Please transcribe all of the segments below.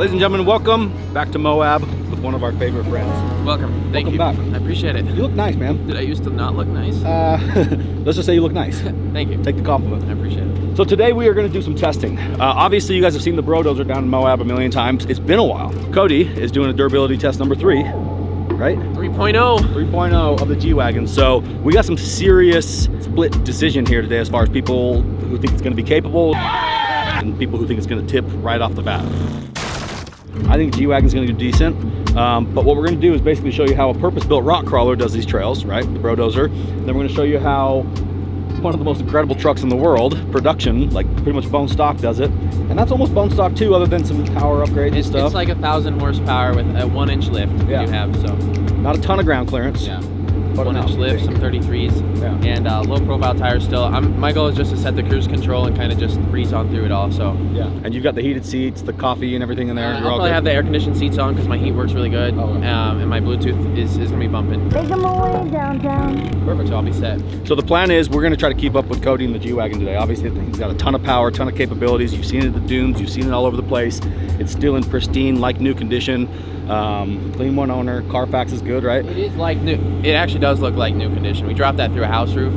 Ladies and gentlemen, welcome back to Moab with one of our favorite friends. Welcome. Thank you. Welcome back. I appreciate it. You look nice, man. Did I used to not look nice? Let's just say you look nice. Thank you. Take the compliment. I appreciate it. So today we are going to do some testing. Obviously, you guys have seen the BroDozer down in Moab a million times. It's been a while. Cody is doing a durability test number 3, right? 3.0. 3.0 of the G-Wagon. So we got some serious split decision here today as far as people who think it's going to be capable and people who think it's going to tip right off the bat. I think G-Wagon's going to do decent, but what we're going to do is basically show you how a purpose-built rock crawler does these trails, right? The BroDozer. Then we're going to show you how one of the most incredible trucks in the world, production, like pretty much bone stock, does it. And that's almost bone stock too, other than some power upgrades and stuff. It's like 1,000 horsepower with a 1-inch lift you have, so. Not a ton of ground clearance. Yeah. But 1-inch lift, some 33s, and low profile tires still. My goal is just to set the cruise control and kind of just breeze on through it all, so. Yeah, and you've got the heated seats, the coffee and everything in there. I'll probably have the air conditioned seats on because my heat works really good, and my Bluetooth is going to be bumping. Take them away downtown. Perfect, so I'll be set. So the plan is we're going to try to keep up with Cody and the G-Wagon today. Obviously, the thing's got a ton of power, a ton of capabilities. You've seen it at the dunes, you've seen it all over the place. It's still in pristine, like new condition. Clean one owner, Carfax is good, right? It is like new. It actually does look like new condition. We dropped that through a house roof.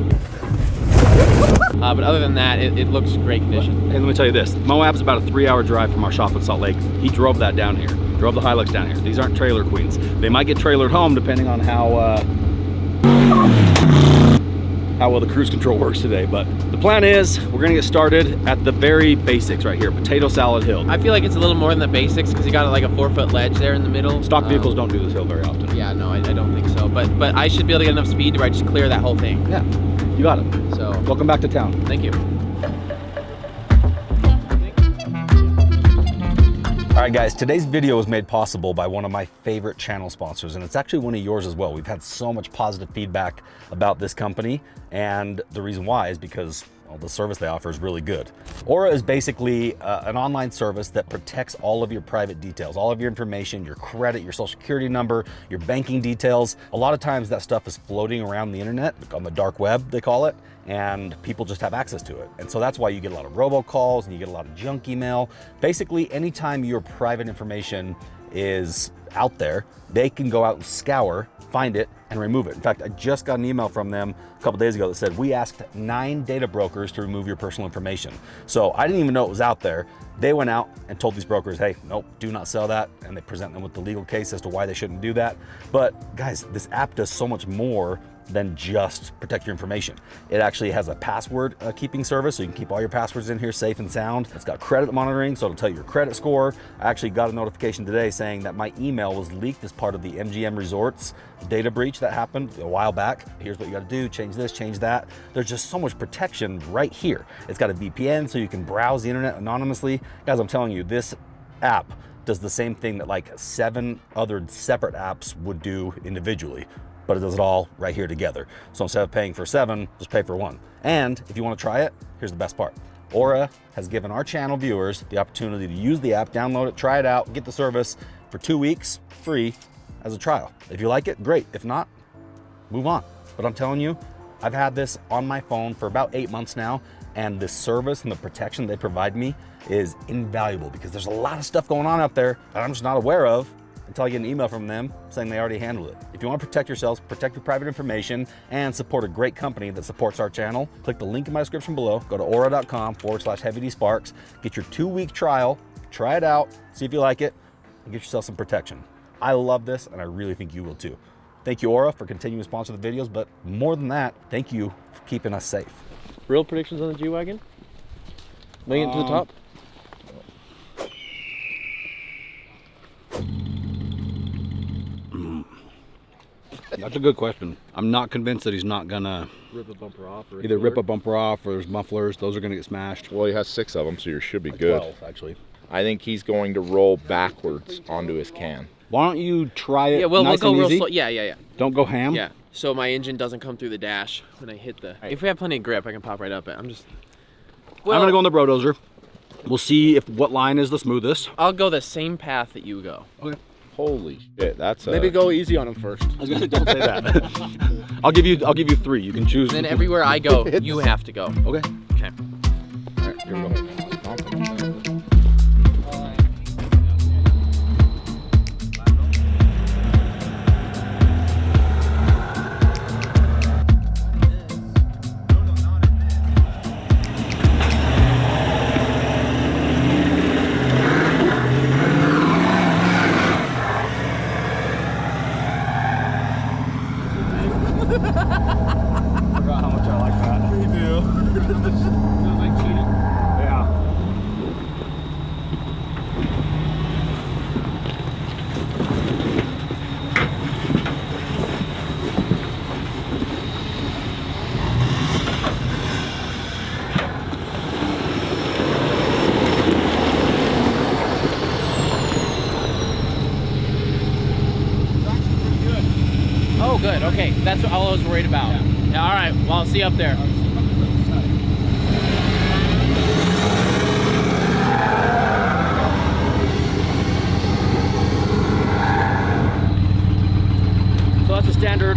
But other than that, it looks great condition. And let me tell you this, Moab's about a 3-hour drive from our shop in Salt Lake. He drove that down here, drove the Hilux down here. These aren't trailer queens. They might get trailered home depending on how well the cruise control works today. But the plan is we're gonna get started at the very basics right here, Potato Salad Hill. I feel like it's a little more than the basics because you got like a 4-foot ledge there in the middle. Stock vehicles don't do this hill very often. Yeah, no, I don't think so. But I should be able to get enough speed to where I just clear that whole thing. Yeah, you got it. So welcome back to town. Thank you. All right guys, today's video was made possible by one of my favorite channel sponsors, and it's actually one of yours as well. We've had so much positive feedback about this company, and the reason why is because the service they offer is really good. Aura is basically an online service that protects all of your private details, all of your information, your credit, your social security number, your banking details. A lot of times that stuff is floating around the internet, on the dark web, they call it, and people just have access to it. And so that's why you get a lot of robocalls and you get a lot of junk email. Basically, anytime your private information is out there, they can go out and scour, find it, and remove it. In fact, I just got an email from them a couple days ago that said, we asked 9 data brokers to remove your personal information. So I didn't even know it was out there. They went out and told these brokers, hey, nope, do not sell that. And they present them with the legal case as to why they shouldn't do that. But guys, this app does so much more than just protect your information. It actually has a password keeping service, so you can keep all your passwords in here safe and sound. It's got credit monitoring, so it'll tell you your credit score. I actually got a notification today saying that my email was leaked as part of the MGM Resorts data breach that happened a while back. Here's what you gotta do, change this, change that. There's just so much protection right here. It's got a VPN, so you can browse the internet anonymously. Guys, I'm telling you, this app does the same thing that like 7 other separate apps would do individually, but it does it all right here together. So instead of paying for 7, just pay for 1. And if you want to try it, here's the best part. Aura has given our channel viewers the opportunity to use the app, download it, try it out, get the service for 2 weeks free as a trial. If you like it, great. If not, move on. But I'm telling you, I've had this on my phone for about 8 months now, and the service and the protection they provide me is invaluable because there's a lot of stuff going on out there that I'm just not aware of until I get an email from them saying they already handled it. If you want to protect yourselves, protect your private information, and support a great company that supports our channel, click the link in my description below, go to aura.com/Heavydsparks, get your 2-week trial, try it out, see if you like it, and get yourself some protection. I love this, and I really think you will too. Thank you, Aura, for continuing to sponsor the videos, but more than that, thank you for keeping us safe. Real predictions on the G-Wagon? Making it to the top? That's a good question. I'm not convinced that he's not gonna Rip a bumper off, or either rip a bumper off, or there's mufflers. Those are gonna get smashed. Well, he has 6 of them, so you should be good. 12, actually. I think he's going to roll backwards onto his can. Why don't you try it? Yeah, well, nice we'll go and real easy? slow. Yeah. Don't go ham. Yeah. So my engine doesn't come through the dash when I hit the. If we have plenty of grip, I can pop right up it. I'm gonna go on the BroDozer. We'll see if what line is the smoothest. I'll go the same path that you go. Okay. Holy shit, that's Maybe go easy on him first. I was gonna say, don't say that. I'll give you 3. You can choose. And then everywhere I go, you have to go. Okay. Okay. All right, here we go. Forgot how much I like that. We do. Feels like cheating. Yeah. Oh, good. Okay, that's all I was worried about. Yeah, all right. Well, I'll see you up there. So that's a standard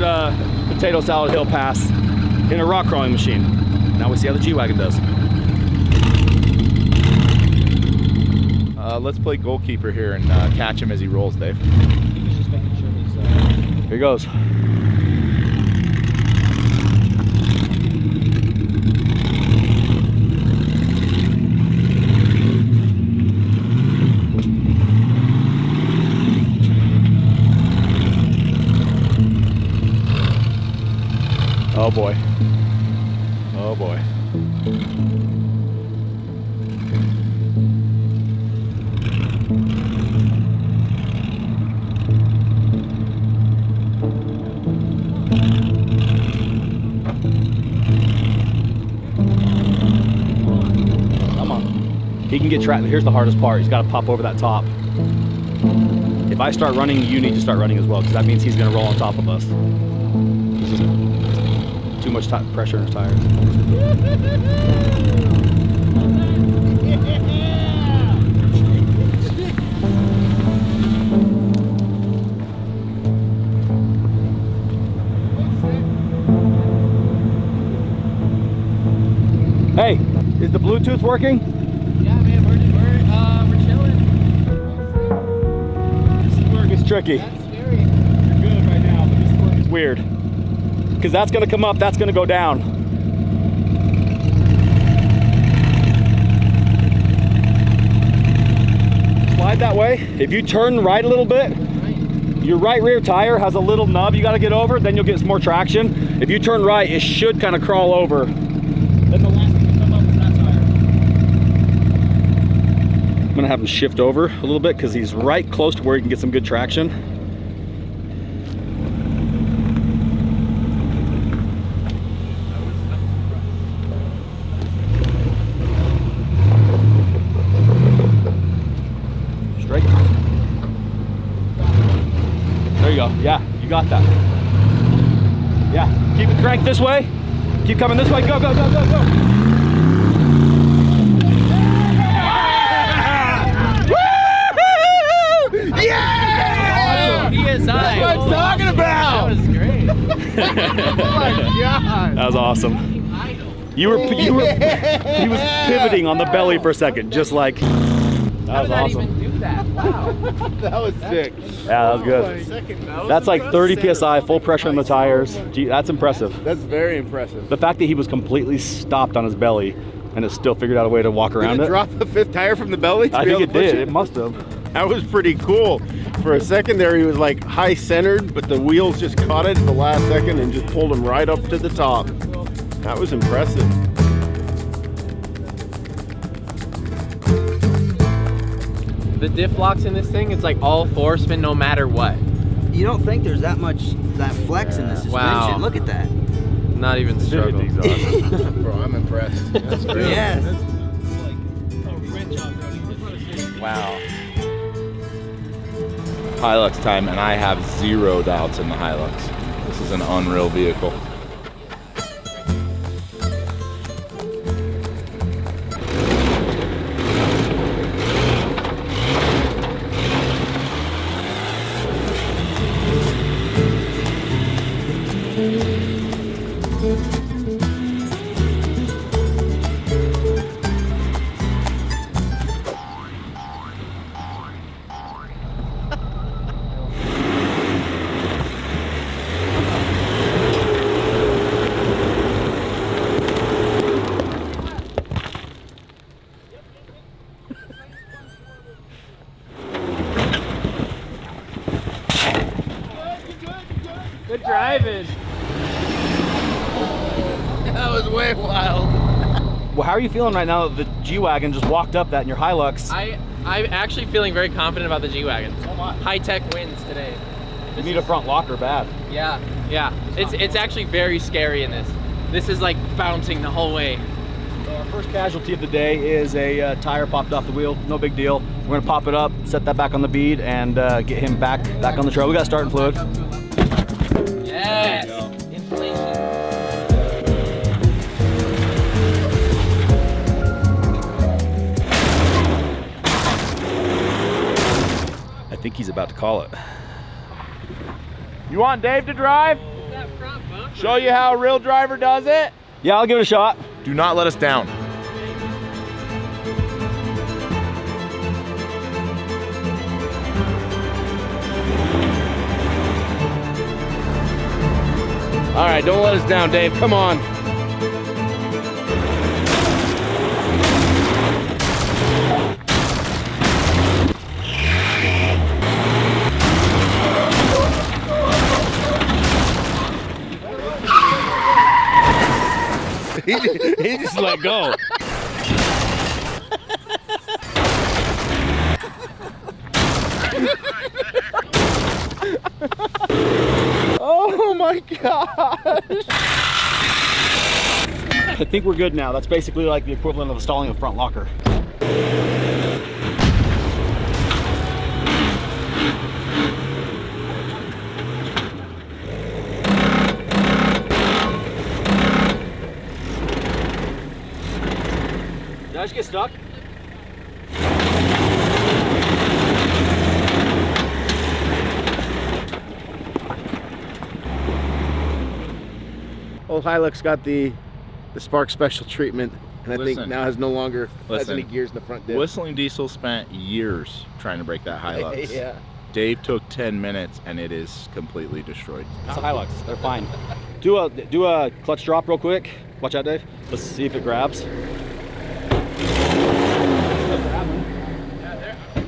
potato salad hill pass in a rock crawling machine. Now we see how the G-Wagon does. Let's play goalkeeper here and catch him as he rolls, Dave. He's just making sure he's Here he goes. Oh boy. Oh boy. Come on. He can get trapped. Here's the hardest part. He's got to pop over that top. If I start running, you need to start running as well, because that means he's going to roll on top of us. This is too much pressure in his tires. Hey, is the Bluetooth working? Yeah, man, we're chilling. This work is tricky. That's scary. You're good right now, but this work is weird. Because that's going to come up, that's going to go down. Slide that way. If you turn right a little bit, your right rear tire has a little nub you got to get over, then you'll get some more traction. If you turn right, it should kind of crawl over. Then the last thing to come up is that tire. I'm going to have him shift over a little bit because he's right close to where he can get some good traction. Straight. There you go. Yeah, you got that. Yeah, keep it cranked this way. Keep coming this way. Go, go, go, go, go. Yeah! PSI. That's what I'm talking about. That was great. Oh my God. That was awesome. He was pivoting on the belly for a second, just like. How That was did that awesome. even do that? Wow. That was sick. Yeah, that was good. That's like 30 PSI, full pressure on the tires. Gee, that's impressive. That's very impressive. The fact that he was completely stopped on his belly and has still figured out a way to walk around Did it. it drop the fifth tire from the belly? I think it did. It must have. That was pretty cool. For a second there, he was like high centered, but the wheels just caught it at the last second and just pulled him right up to the top. That was impressive. The diff locks in this thing, it's like all four spin no matter what. You don't think there's that much flex in the suspension? Wow. Look at that. Not even struggle. Bro, I'm impressed. That's great. Yes. Wow. Hilux time, and I have 0 doubts in the Hilux. This is an unreal vehicle. Good driving. That was way wild. Well, how are you feeling right now that the G-Wagon just walked up that in your Hilux? I'm actually feeling very confident about the G-Wagon. So much. High tech wins today. You need a front locker bad. Yeah. It's actually very scary in this. This is like bouncing the whole way. So our first casualty of the day is a tire popped off the wheel. No big deal. We're gonna pop it up, set that back on the bead, and get him back on the trail. We got starting fluid. Yes. Inflation. I think he's about to call it. You want Dave to drive? Show you how a real driver does it? Yeah, I'll give it a shot. Do not let us down. All right, don't let us down, Dave. Come on. He just let go. Oh my gosh. I think we're good now. That's basically like the equivalent of installing a front locker. Did I just get stuck? Old Hilux got the Spark special treatment, and I think now has no longer has any gears in the front diff. Whistling Diesel spent years trying to break that Hilux. Yeah. Dave took 10 minutes and it is completely destroyed. It's a Hilux. They're fine. Do a clutch drop real quick. Watch out, Dave. Let's see if it grabs.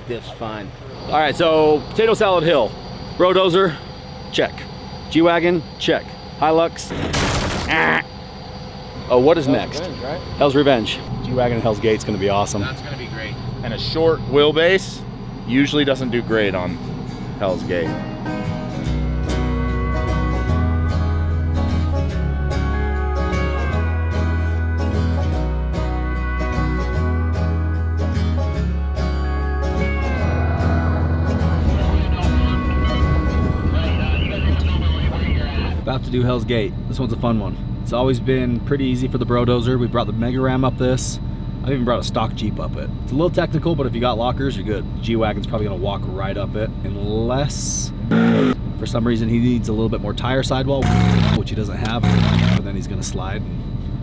Diff's fine. All right, so potato salad hill, BroDozer, check. G-Wagon, check. Hilux. Oh, what is next? Revenge, right? Hell's Revenge. G-Wagon and Hell's Gate's gonna be awesome. That's gonna be great. And a short wheelbase usually doesn't do great on Hell's Gate. About to do Hell's Gate. This one's a fun one. It's always been pretty easy for the BroDozer. We brought the Mega Ram up this. I've even brought a stock Jeep up it. It's a little technical, but if you got lockers, you're good. G-Wagon's probably gonna walk right up it, unless for some reason he needs a little bit more tire sidewall, which he doesn't have, but then he's gonna slide,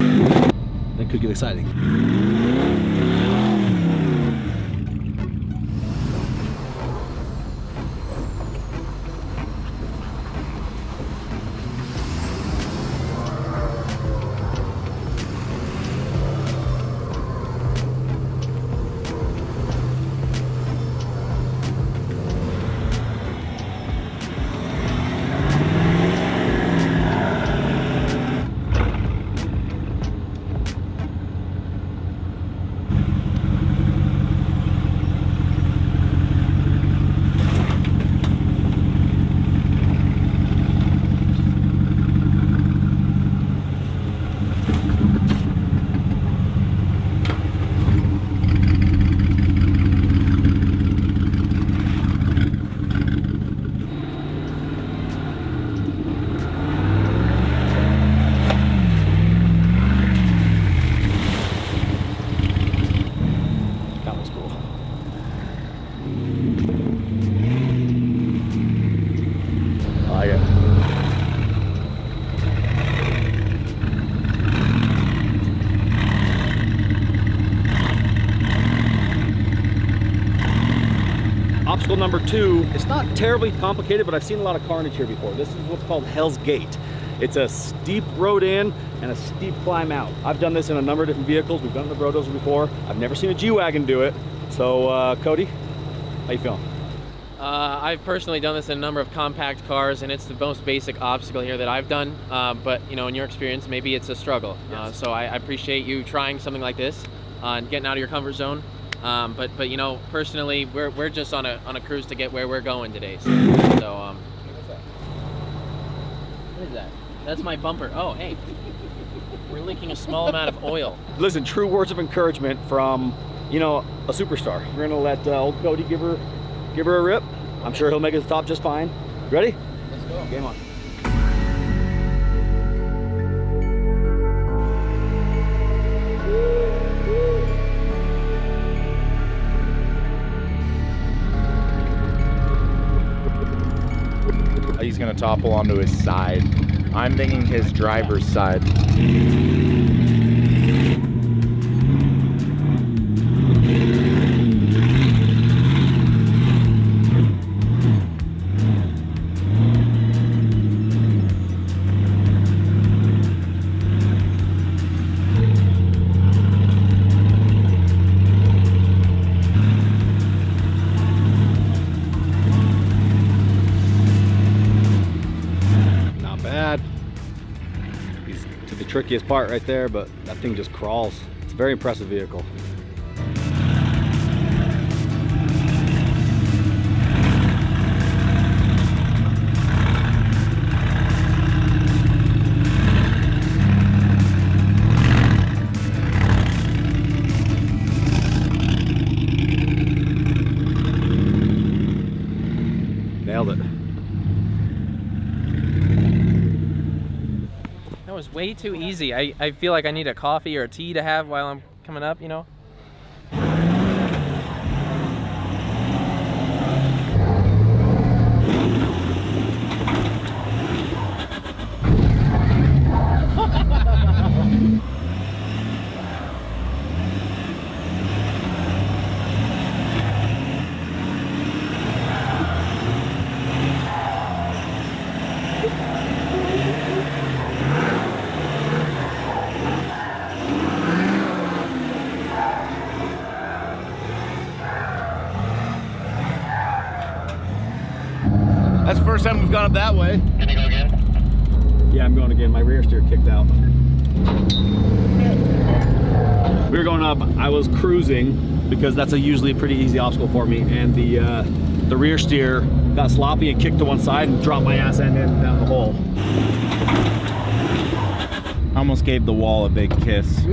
and that could get exciting. Obstacle number 2, it's not terribly complicated, but I've seen a lot of carnage here before. This is what's called Hell's Gate. It's a steep road in and a steep climb out. I've done this in a number of different vehicles. We've done the BroDozer before. I've never seen a G-Wagon do it. So Cody, how you feeling? I've personally done this in a number of compact cars, and it's the most basic obstacle here that I've done. But you know, in your experience, maybe it's a struggle. Yes. So I appreciate you trying something like this and getting out of your comfort zone. But you know, personally, we're just on a cruise to get where we're going today. So what is that? That's my bumper. Oh, hey, we're leaking a small amount of oil. Listen, true words of encouragement from, you know, a superstar. We're gonna let old Cody give her a rip. I'm sure he'll make it to the top just fine. Ready? Let's go. Game on. He's gonna topple onto his side. I'm thinking his driver's side. Trickiest part right there, but that thing just crawls. It's a very impressive vehicle. Nailed it. That was way too easy. I feel like I need a coffee or a tea to have while I'm coming up, you know? That's the first time we've gone up that way. Can you go again? Yeah, I'm going again. My rear steer kicked out. We were going up. I was cruising because that's usually a pretty easy obstacle for me, and the rear steer got sloppy and kicked to one side and dropped my ass end in down the hole. Almost gave the wall a big kiss.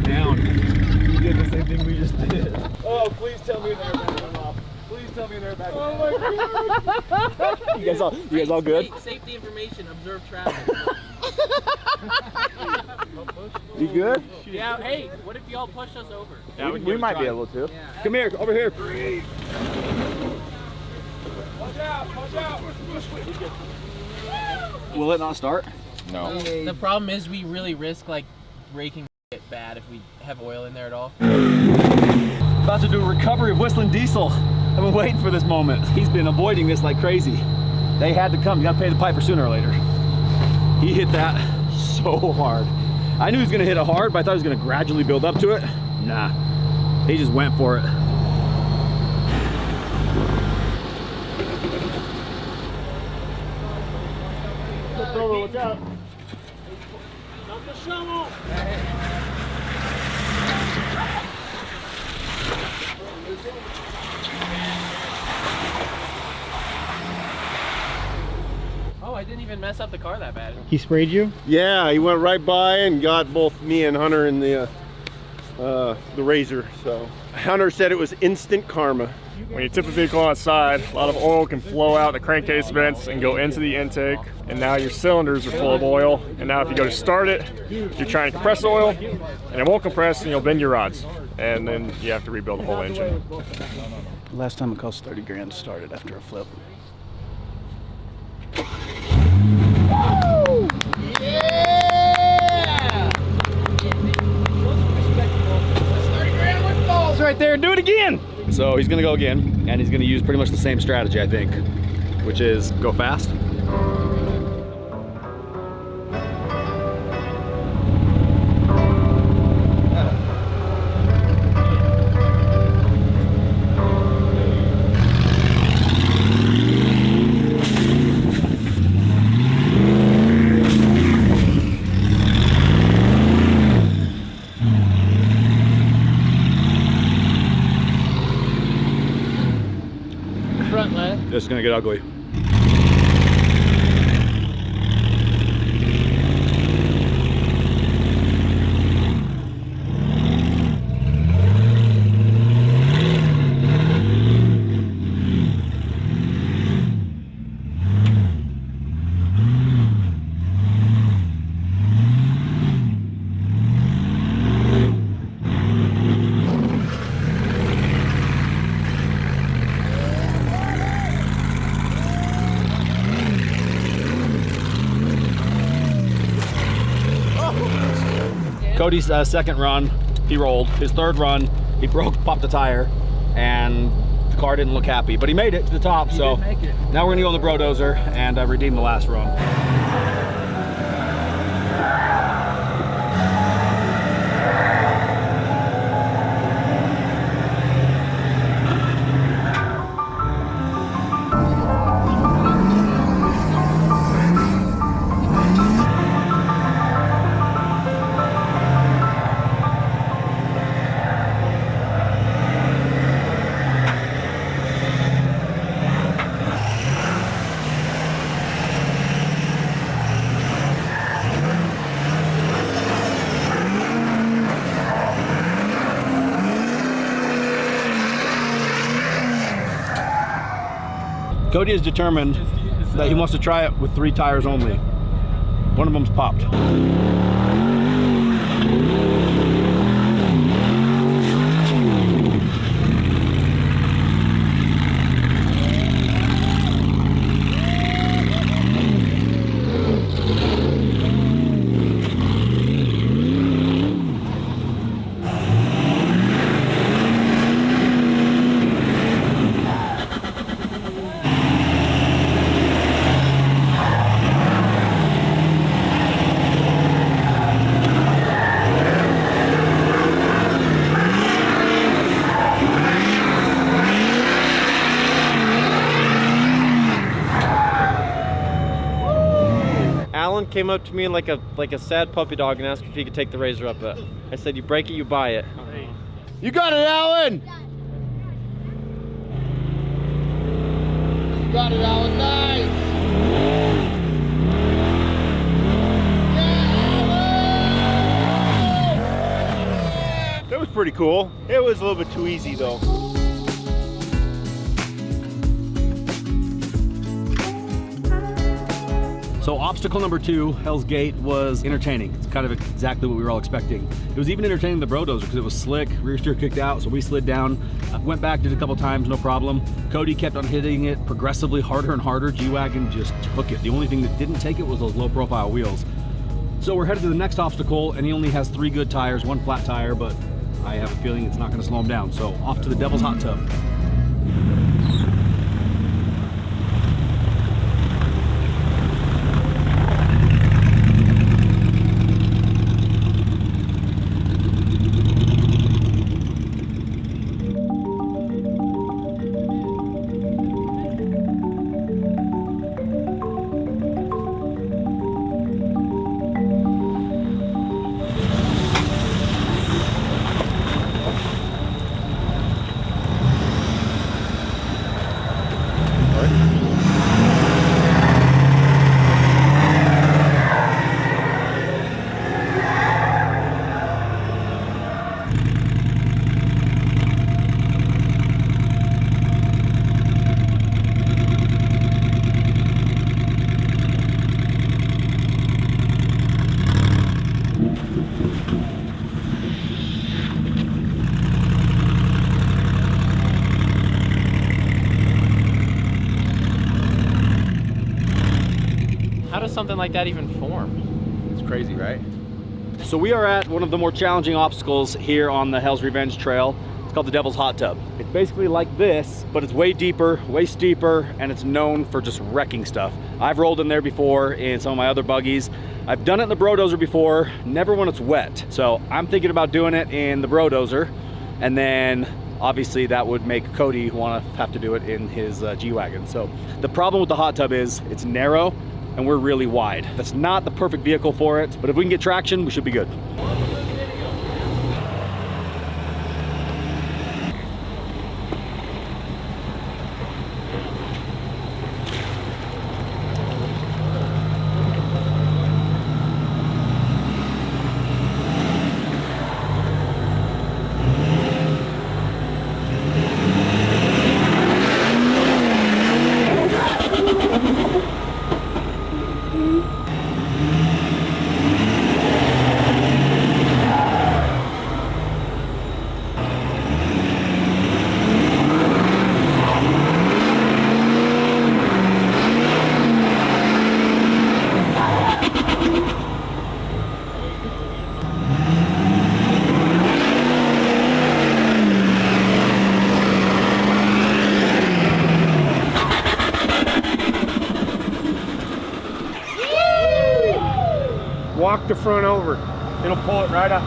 Down. You did the same thing we just did. Oh, please tell me the airbag went off. Please tell me the airbag went off. You guys all good? Safety information, observe traffic. You good? Yeah, hey, what if y'all push us over? Yeah, We might be able to. Yeah. Come here, over here. Watch out! Watch out! Will it not start? No. The problem is we really risk like breaking it bad if we have oil in there at all. About to do a recovery of WhistlinDiesel. I've been waiting for this moment. He's been avoiding this like crazy. They had to come. You gotta pay the piper sooner or later. He hit that so hard. I knew he was gonna hit it hard, but I thought he was gonna gradually build up to it. Nah, he just went for it. Watch out. Not the shovel! Oh, I didn't even mess up the car that bad. He sprayed you? Yeah, he went right by and got both me and Hunter in the Razor. So Hunter said it was instant karma. when you tip the vehicle on its side, a lot of oil can flow out the crankcase vents and go into the intake, and now your cylinders are full of oil. And now if you go to start it, you're trying to compress oil, and it won't compress, and you'll bend your rods, and then you have to rebuild the whole engine. Last time it cost 30 grand to start it after a flip. It's right there. Do it again. So he's gonna go again, and he's gonna use pretty much the same strategy, I think, which is go fast. This is gonna get ugly. Cody's second run, he rolled. His third run, he popped the tire, and the car didn't look happy. But he made it to the top, so now we're gonna go on the BroDozer and redeem the last run. Cody is determined that he wants to try it with 3 tires only. One of them's popped. Alan came up to me like a sad puppy dog and asked if he could take the razor up it. I said, you break it, you buy it. You got it, Alan! You got it, Alan. Nice! Yeah, that was pretty cool. It was a little bit too easy, though. So obstacle number 2, Hell's Gate, was entertaining. It's kind of exactly what we were all expecting. It was even entertaining the BroDozer because it was slick, rear steer kicked out, so we slid down, went back, did a couple times, no problem. Cody kept on hitting it progressively harder and harder. G-Wagon just took it. The only thing that didn't take it was those low profile wheels. So we're headed to the next obstacle, and he only has 3 good tires, 1 flat tire, but I have a feeling it's not gonna slow him down. So off to the Devil's Hot Tub. How does something like that even form? It's crazy, right? So we are at one of the more challenging obstacles here on the Hell's Revenge Trail. It's called the Devil's Hot Tub. It's basically like this, but it's way deeper, way steeper, and it's known for just wrecking stuff. I've rolled in there before in some of my other buggies. I've done it in the BroDozer before, never when it's wet. So I'm thinking about doing it in the BroDozer, and then obviously that would make Cody want to have to do it in his G-Wagon. So the problem with the hot tub is it's narrow and we're really wide. That's not the perfect vehicle for it, but if we can get traction, we should be good. Walk the front over. It'll pull it right up.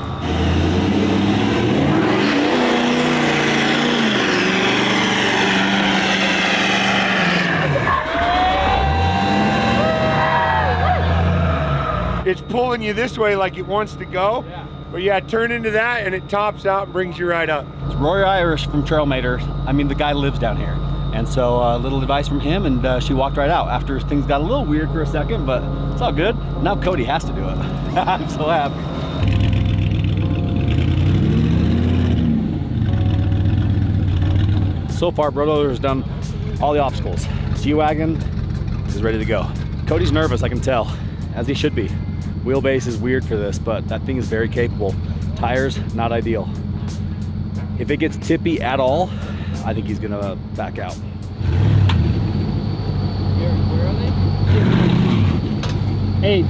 It's pulling you this way like it wants to go. Yeah. But yeah, turn into that and it tops out and brings you right up. It's Rory Irish from Trailmater. I mean, the guy lives down here. And so a little advice from him, and she walked right out after things got a little weird for a second, but it's all good. Now Cody has to do it. I'm so happy. So far, BroDozer has done all the obstacles. G-Wagon is ready to go. Cody's nervous, I can tell, as he should be. Wheelbase is weird for this, but that thing is very capable. Tires, not ideal. If it gets tippy at all, I think he's gonna back out. Where are they? Hey.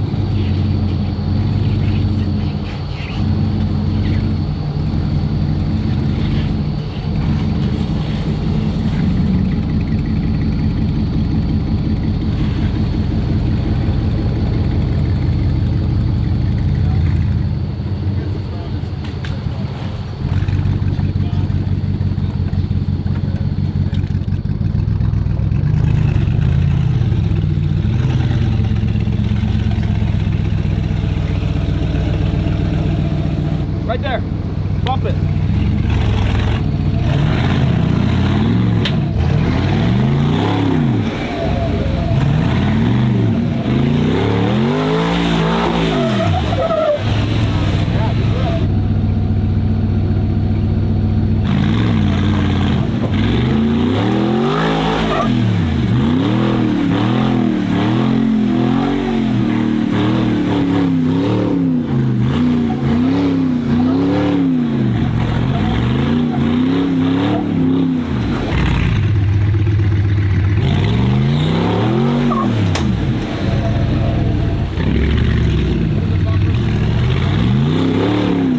Right there, bump it.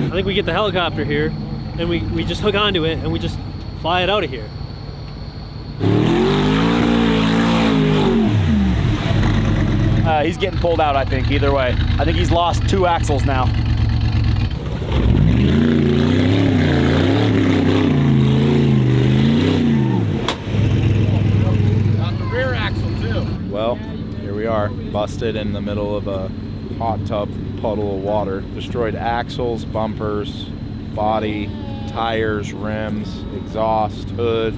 I think we get the helicopter here, and we just hook onto it, and we just fly it out of here. He's getting pulled out, I think, either way. I think he's lost 2 axles now. Got the rear axle too. Well, here we are, busted in the middle of a hot tub puddle of water. Destroyed axles, bumpers, body, tires, rims, exhaust, hood,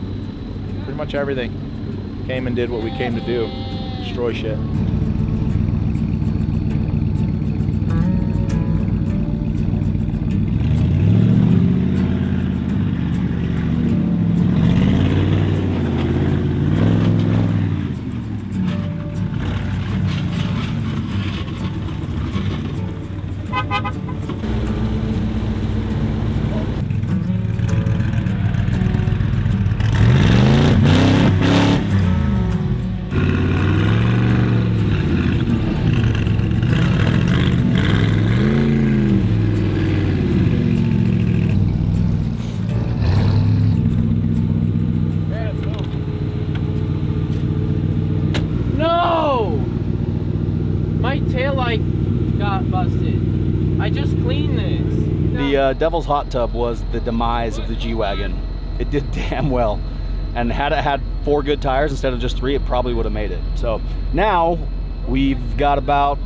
pretty much everything. Came and did what we came to do, destroy shit. I just cleaned this. The Devil's Hot Tub was the demise of the G-Wagon. It did damn well. And had it had 4 good tires instead of just 3, it probably would have made it. So now we've got about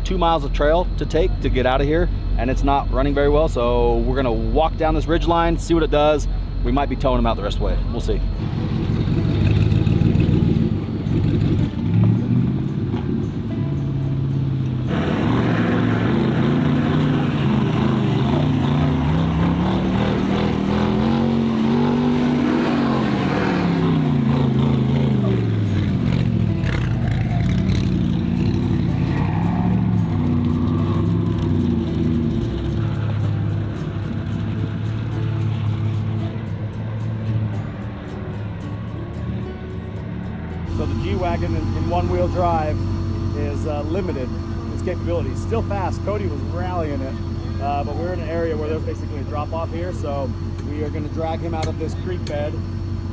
2 miles of trail to take to get out of here, and it's not running very well. So we're gonna walk down this ridge line, see what it does. We might be towing them out the rest of the way. We'll see. So the G-Wagon in one-wheel drive is limited, its capabilities. Still fast, Cody was rallying it, but we're in an area where there's basically a drop-off here, so we are gonna drag him out of this creek bed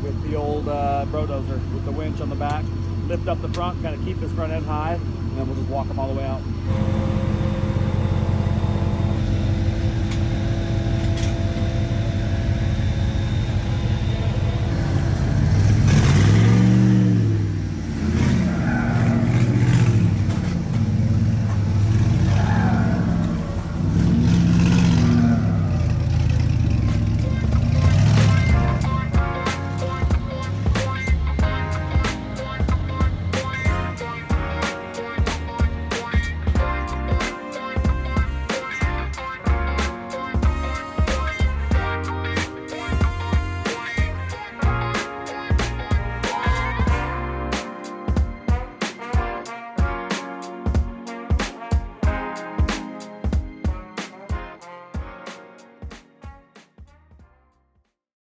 with the old BroDozer with the winch on the back, lift up the front, kind of keep his front end high, and then we'll just walk him all the way out.